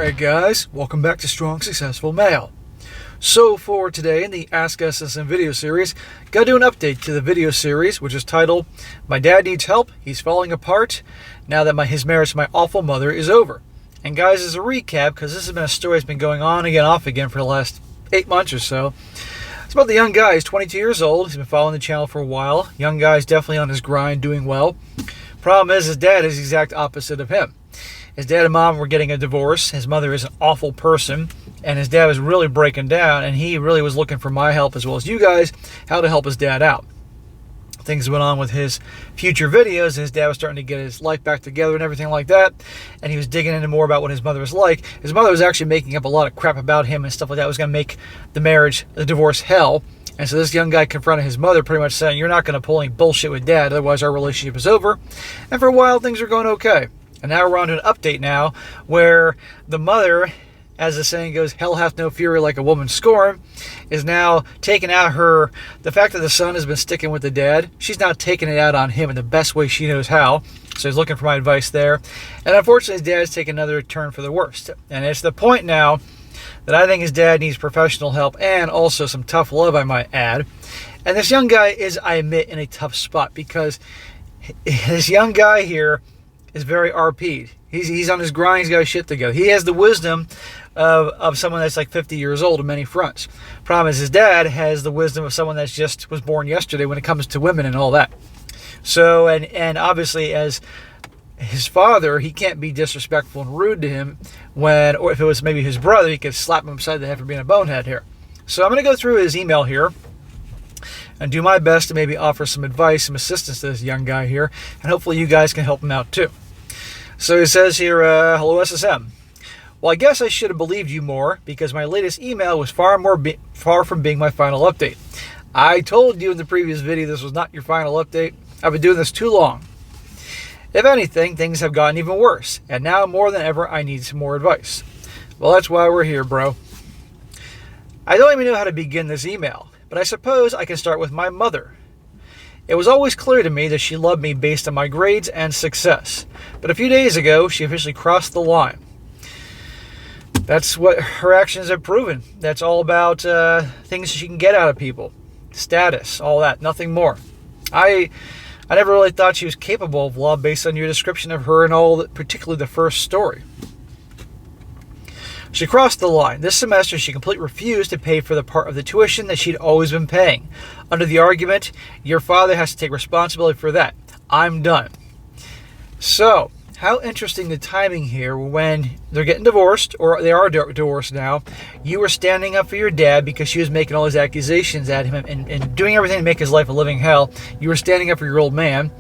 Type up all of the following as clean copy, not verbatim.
Alright guys, welcome back to Strong Successful Male. So for today in the Ask SSM video series, gotta do an update to the video series, which is titled, My Dad Needs Help, He's Falling Apart, Now That His Marriage to My Awful Mother is Over. And guys, as a recap, because this has been a story that's been going on again, off again for the last 8 months or so, it's about the young guy. He's 22 years old, he's been following the channel for a while. Young guy's definitely on his grind, doing well. Problem is, his dad is the exact opposite of him. His dad and mom were getting a divorce. His mother is an awful person, and his dad was really breaking down, and he really was looking for my help as well as you guys, how to help his dad out. Things went on with his future videos. His dad was starting to get his life back together and everything like that, and he was digging into more about what his mother was like. His mother was actually making up a lot of crap about him and stuff like that. It was going to make the divorce hell. And so this young guy confronted his mother, pretty much saying, you're not going to pull any bullshit with dad, otherwise our relationship is over. And for a while, things are going okay. And now we're on to an update now, where the mother, as the saying goes, hell hath no fury like a woman scorned, is now taking out the fact that the son has been sticking with the dad. She's now taking it out on him in the best way she knows how. So he's looking for my advice there. And unfortunately, his dad's taking another turn for the worst. And it's the point now that I think his dad needs professional help and also some tough love, I might add. And this young guy is, I admit, in a tough spot because this young guy here is very RP'd. He's on his grind. He's got his shit to go. He has the wisdom of someone that's like 50 years old on many fronts. Problem is, his dad has the wisdom of someone that's just was born yesterday when it comes to women and all that. So, and obviously, as his father, he can't be disrespectful and rude to him or if it was maybe his brother, he could slap him upside the head for being a bonehead here. So I'm going to go through his email here and do my best to maybe offer some advice, some assistance to this young guy here, and hopefully you guys can help him out too. So he says here, hello SSM. Well, I guess I should have believed you more because my latest email was far from being my final update. I told you in the previous video this was not your final update. I've been doing this too long. If anything, things have gotten even worse, and now more than ever I need some more advice. Well, that's why we're here, bro. I don't even know how to begin this email, but I suppose I can start with my mother. It was always clear to me that she loved me based on my grades and success, but a few days ago she officially crossed the line. That's what her actions have proven. That's all about things she can get out of people, status, all that, nothing more. I never really thought she was capable of love based on your description of her and all, particularly the first story. She crossed the line. This semester, she completely refused to pay for the part of the tuition that she'd always been paying, under the argument, your father has to take responsibility for that. I'm done. So, how interesting the timing here when they're getting divorced, or they are divorced now. You were standing up for your dad because she was making all these accusations at him and doing everything to make his life a living hell. You were standing up for your old man.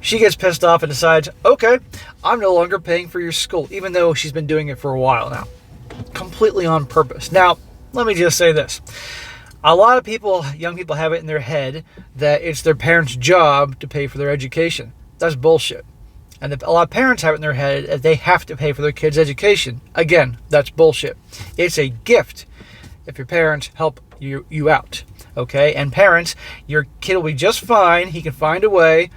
She gets pissed off and decides, okay, I'm no longer paying for your school, even though she's been doing it for a while now. Completely on purpose. Now, let me just say this. A lot of people, young people, have it in their head that it's their parents' job to pay for their education. That's bullshit. And a lot of parents have it in their head that they have to pay for their kids' education. Again, that's bullshit. It's a gift if your parents help you out. Okay? And parents, your kid will be just fine. He can find a way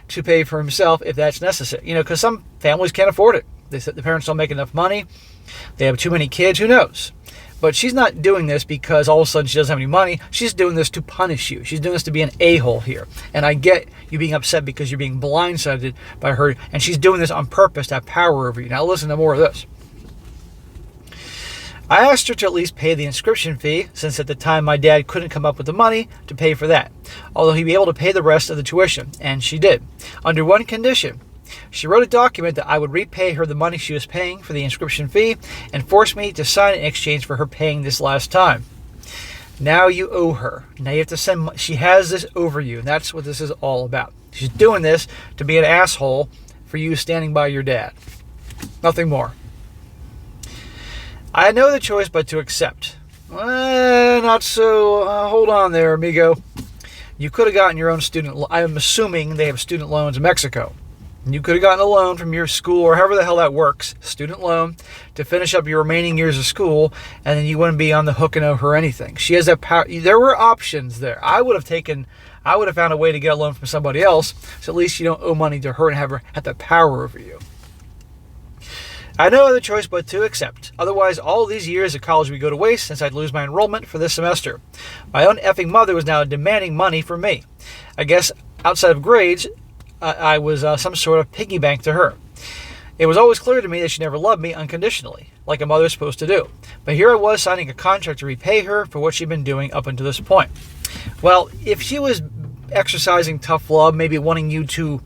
to pay for himself if that's necessary. You know, because some families can't afford it. The parents don't make enough money. They have too many kids. Who knows? But she's not doing this because all of a sudden she doesn't have any money. She's doing this to punish you. She's doing this to be an a-hole here. And I get you being upset because you're being blindsided by her. And she's doing this on purpose to have power over you. Now listen to more of this. I asked her to at least pay the inscription fee, since at the time my dad couldn't come up with the money to pay for that, although he'd be able to pay the rest of the tuition, and she did, under one condition. She wrote a document that I would repay her the money she was paying for the inscription fee and forced me to sign it in exchange for her paying this last time. Now you owe her. Now you have to send money. She has this over you, and that's what this is all about. She's doing this to be an asshole for you standing by your dad. Nothing more. I had no other choice but to accept. Not so. Hold on there, amigo. You could have gotten your own student. I'm assuming they have student loans in Mexico. You could have gotten a loan from your school, or however the hell that works, student loan, to finish up your remaining years of school, and then you wouldn't be on the hook and owe her anything. She has that power. There were options there. I would have found a way to get a loan from somebody else, so at least you don't owe money to her and have that power over you. I had no other choice but to accept. Otherwise, all these years of college would go to waste since I'd lose my enrollment for this semester. My own effing mother was now demanding money from me. I guess outside of grades, I was some sort of piggy bank to her. It was always clear to me that she never loved me unconditionally, like a mother's supposed to do. But here I was signing a contract to repay her for what she'd been doing up until this point. Well, if she was exercising tough love, maybe wanting you to,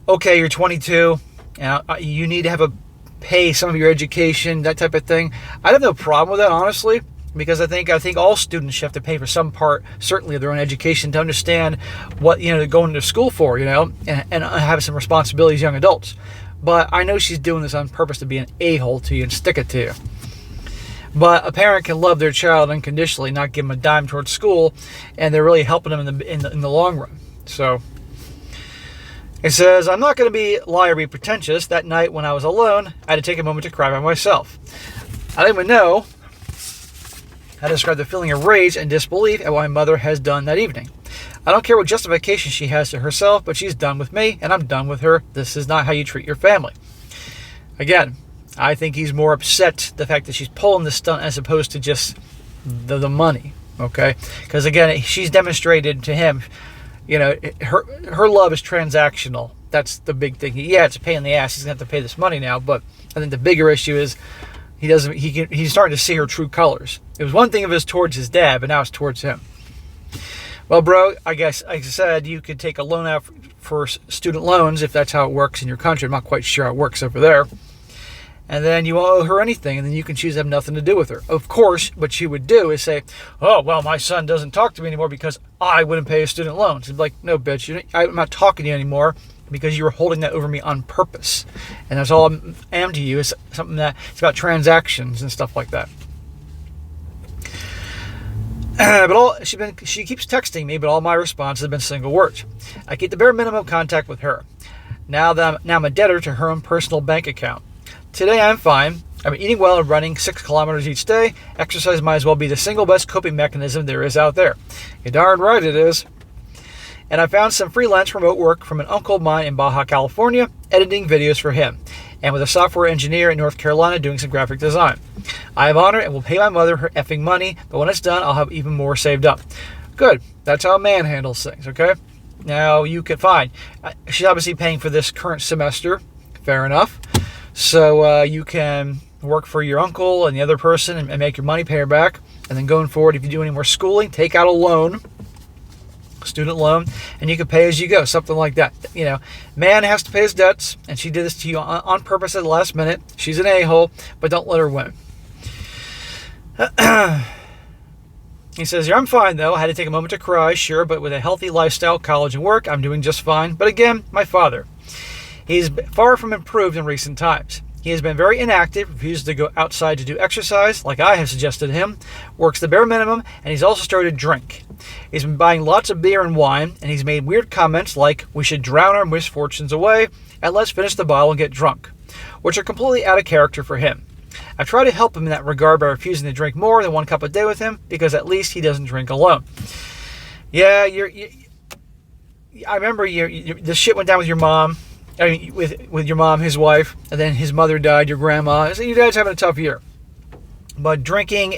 okay, you're 22, and you need to have pay some of your education, that type of thing, I'd have no problem with that, honestly, because I think all students should have to pay for some part, certainly of their own education, to understand what they're going to school for, and have some responsibilities as young adults. But I know she's doing this on purpose to be an a-hole to you and stick it to you. But a parent can love their child unconditionally, not give them a dime towards school, and they're really helping them in the long run. So it says, I'm not going to lie or be pretentious. That night when I was alone, I had to take a moment to cry by myself. I don't even know how to describe the feeling of rage and disbelief at what my mother has done that evening. I don't care what justification she has to herself, but she's done with me, and I'm done with her. This is not how you treat your family. Again, I think he's more upset the fact that she's pulling this stunt as opposed to just the money, okay? Because again, she's demonstrated to him, her love is transactional. That's the big thing. Yeah, it's a pain in the ass. He's going to have to pay this money now, but I think the bigger issue is he's starting to see her true colors. It was one thing if it was towards his dad, but now it's towards him. Well, bro, I guess, like I said, you could take a loan out for student loans if that's how it works in your country. I'm not quite sure how it works over there. And then you won't owe her anything, and then you can choose to have nothing to do with her. Of course, what she would do is say, oh, well, my son doesn't talk to me anymore because I wouldn't pay his student loans. She'd be like, no, bitch, I'm not talking to you anymore because you were holding that over me on purpose. And that's all I am to you, is something that it's about transactions and stuff like that. But she keeps texting me, but all my responses have been single words. I keep the bare minimum contact with her. Now I'm a debtor to her own personal bank account. Today I'm fine. I'm eating well and running 6 kilometers each day. Exercise might as well be the single best coping mechanism there is out there. You're darn right it is. And I found some freelance remote work from an uncle of mine in Baja California, editing videos for him, and with a software engineer in North Carolina doing some graphic design. I have honor and will pay my mother her effing money, but when it's done, I'll have even more saved up. Good. That's how a man handles things, okay? Now, you can find. She's obviously paying for this current semester. Fair enough. So you can work for your uncle and the other person and make your money, pay her back. And then going forward, if you do any more schooling, take out a loan, student loan, and you can pay as you go, something like that. Man has to pay his debts, and she did this to you on purpose at the last minute. She's an a-hole, but don't let her win. He says, I'm fine, though. I had to take a moment to cry, sure, but with a healthy lifestyle, college, and work, I'm doing just fine. But again, my father. He's far from improved in recent times. He has been very inactive, refuses to go outside to do exercise, like I have suggested to him, works the bare minimum, and he's also started to drink. He's been buying lots of beer and wine, and he's made weird comments like, we should drown our misfortunes away, and let's finish the bottle and get drunk, which are completely out of character for him. I've tried to help him in that regard by refusing to drink more than 1 cup a day with him, because at least he doesn't drink alone. Yeah, I remember the shit went down with your mom. I mean, with your mom, his wife, and then his mother died, your grandma. So your dad's having a tough year. But drinking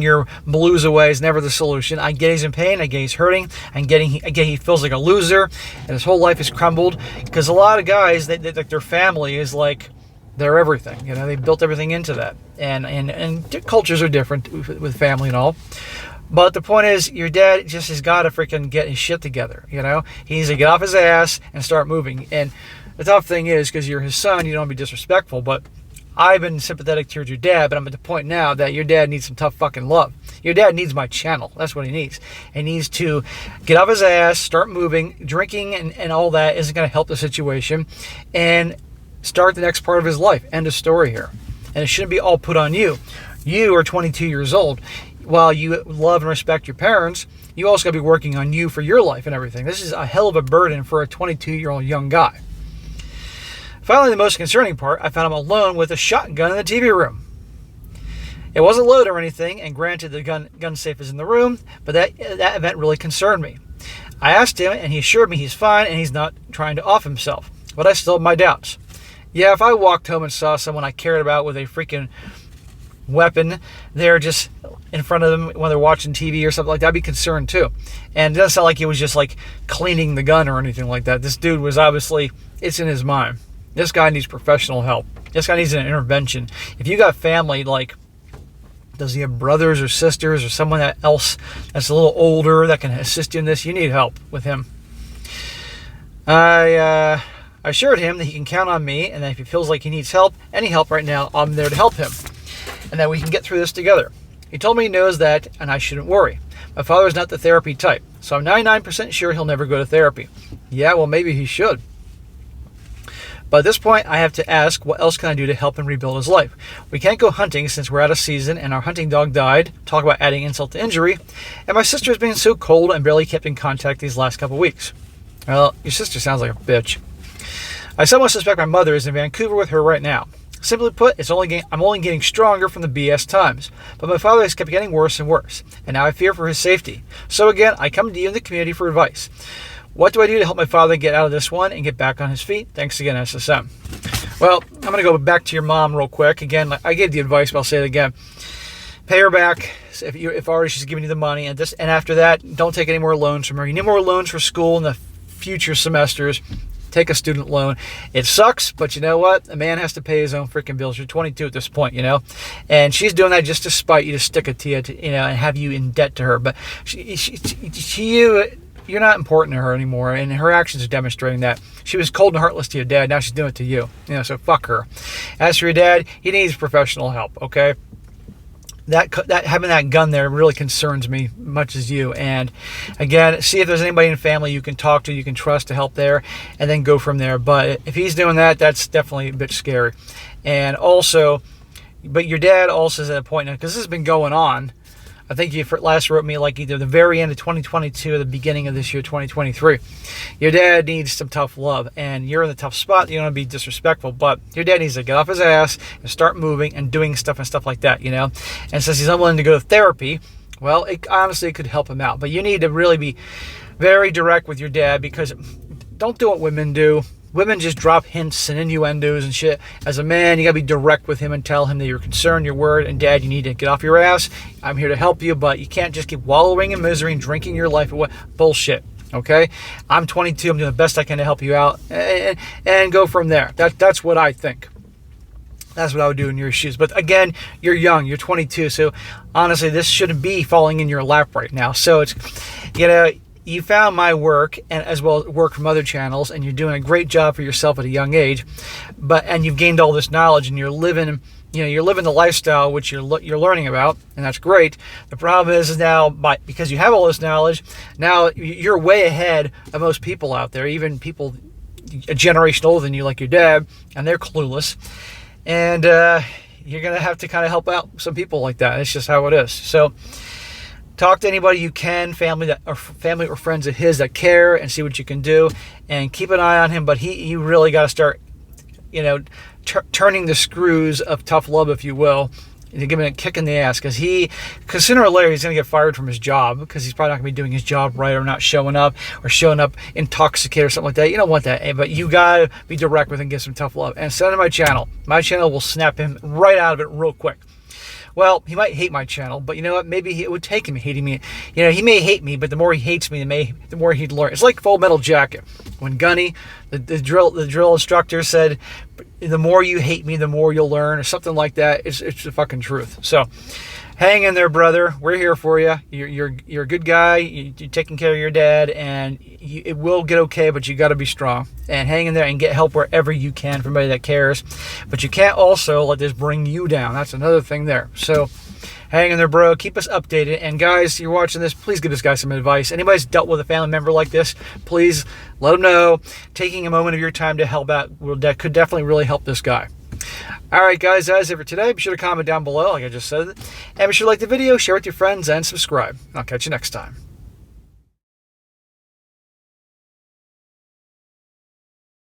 your blues away is never the solution. I get he's in pain. I get he's hurting. He feels like a loser, and his whole life has crumbled. Because a lot of guys, their family is like their everything. They built everything into that. And cultures are different with family and all. But the point is, your dad just has got to freaking get his shit together. He needs to get off his ass and start moving. And the tough thing is, because you're his son, you don't want to be disrespectful, but I've been sympathetic towards your dad, but I'm at the point now that your dad needs some tough fucking love. Your dad needs my channel. That's what he needs. He needs to get off his ass, start moving. Drinking and all that isn't going to help the situation, and start the next part of his life. End of story here. And it shouldn't be all put on you. You are 22 years old. While you love and respect your parents, you also got to be working on you for your life and everything. This is a hell of a burden for a 22-year-old young guy. Finally, the most concerning part, I found him alone with a shotgun in the TV room. It wasn't loaded or anything, and granted the gun safe is in the room, but that event really concerned me. I asked him, and he assured me he's fine and he's not trying to off himself, but I still have my doubts. Yeah, if I walked home and saw someone I cared about with a freaking weapon there just in front of them when they're watching TV or something like that, I'd be concerned too. And it doesn't sound like he was just like cleaning the gun or anything like that. This dude was obviously, it's in his mind. This guy needs professional help. This guy needs an intervention. If you got family, like, does he have brothers or sisters or someone else that's a little older that can assist you in this? You need help with him. I assured him that he can count on me, and that if he feels like he needs help, any help right now, I'm there to help him, and that we can get through this together. He told me he knows that, and I shouldn't worry. My father's not the therapy type, so I'm 99% sure he'll never go to therapy. Yeah, well, maybe he should. But at this point, I have to ask, what else can I do to help him rebuild his life? We can't go hunting since we're out of season and our hunting dog died. Talk about adding insult to injury. And my sister has been so cold and barely kept in contact these last couple weeks. Well, your sister sounds like a bitch. I somewhat suspect my mother is in Vancouver with her right now. Simply put, I'm only getting stronger from the BS times. But my father has kept getting worse and worse. And now I fear for his safety. So again, I come to you in the community for advice. What do I do to help my father get out of this one and get back on his feet? Thanks again, SSM. Well, I'm going to go back to your mom real quick. Again, I gave the advice, but I'll say it again. Pay her back if already she's giving you the money. And after that, don't take any more loans from her. You need more loans for school in the future semesters. Take a student loan. It sucks, but you know what? A man has to pay his own freaking bills. You're 22 at this point, you know? And she's doing that just to spite you, to stick it to you, and have you in debt to her. But you're not important to her anymore, and her actions are demonstrating that. She was cold and heartless to your dad, now she's doing it to you. So fuck her. As for your dad, he needs professional help, okay? That having that gun there really concerns me much as you. And again, see if there's anybody in the family you can talk to, you can trust to help there, and then go from there. But if he's doing that, that's definitely a bit scary. And also, but your dad also is at a point now, because this has been going on. I think you last wrote me like either the very end of 2022 or the beginning of this year, 2023. Your dad needs some tough love, and you're in the tough spot. You don't want to be disrespectful, but your dad needs to get off his ass and start moving and doing stuff and stuff like that, And since he's unwilling to go to therapy, well, it honestly could help him out. But you need to really be very direct with your dad, because don't do what women do. Women just drop hints and innuendos and shit. As a man, you gotta be direct with him and tell him that you're concerned, you're worried, and Dad, you need to get off your ass. I'm here to help you, but you can't just keep wallowing in misery and drinking your life away. Bullshit. Okay? I'm 22. I'm doing the best I can to help you out, and go from there. That's what I think. That's what I would do in your shoes. But again, you're young. You're 22. So honestly, this shouldn't be falling in your lap right now. So it's, you found my work, and as well as work from other channels, and you're doing a great job for yourself at a young age, and you've gained all this knowledge, and you're living the lifestyle which you're learning about, and that's great. The problem is now, because you have all this knowledge, now you're way ahead of most people out there, even people a generation older than you, like your dad, and they're clueless, and you're gonna have to kind of help out some people like that. It's just how it is. So talk to anybody you can, family or friends of his that care, and see what you can do, and keep an eye on him. But he really got to start, turning the screws of tough love, if you will, and give him a kick in the ass, because sooner or later he's going to get fired from his job, because he's probably not going to be doing his job right, or not showing up intoxicated or something like that. You don't want that, but you got to be direct with him and give some tough love. And send him my channel. My channel will snap him right out of it real quick. Well, he might hate my channel, but you know what? Maybe it would take him hating me. He may hate me, but the more he hates me, the more he'd learn. It's like Full Metal Jacket. When Gunny, the drill instructor, said, "The more you hate me, the more you'll learn," or something like that. It's the fucking truth. So, hang in there, brother. We're here for you. You're a good guy. You're taking care of your dad, and it will get okay. But you got to be strong and hang in there and get help wherever you can from anybody that cares. But you can't also let this bring you down. That's another thing there. So, hang in there, bro. Keep us updated. And guys, you're watching this, please give this guy some advice. Anybody's dealt with a family member like this, please let them know. Taking a moment of your time to help out that could definitely really help this guy. All right, guys, that's it for today. Be sure to comment down below, like I just said. And be sure to like the video, share with your friends, and subscribe. I'll catch you next time.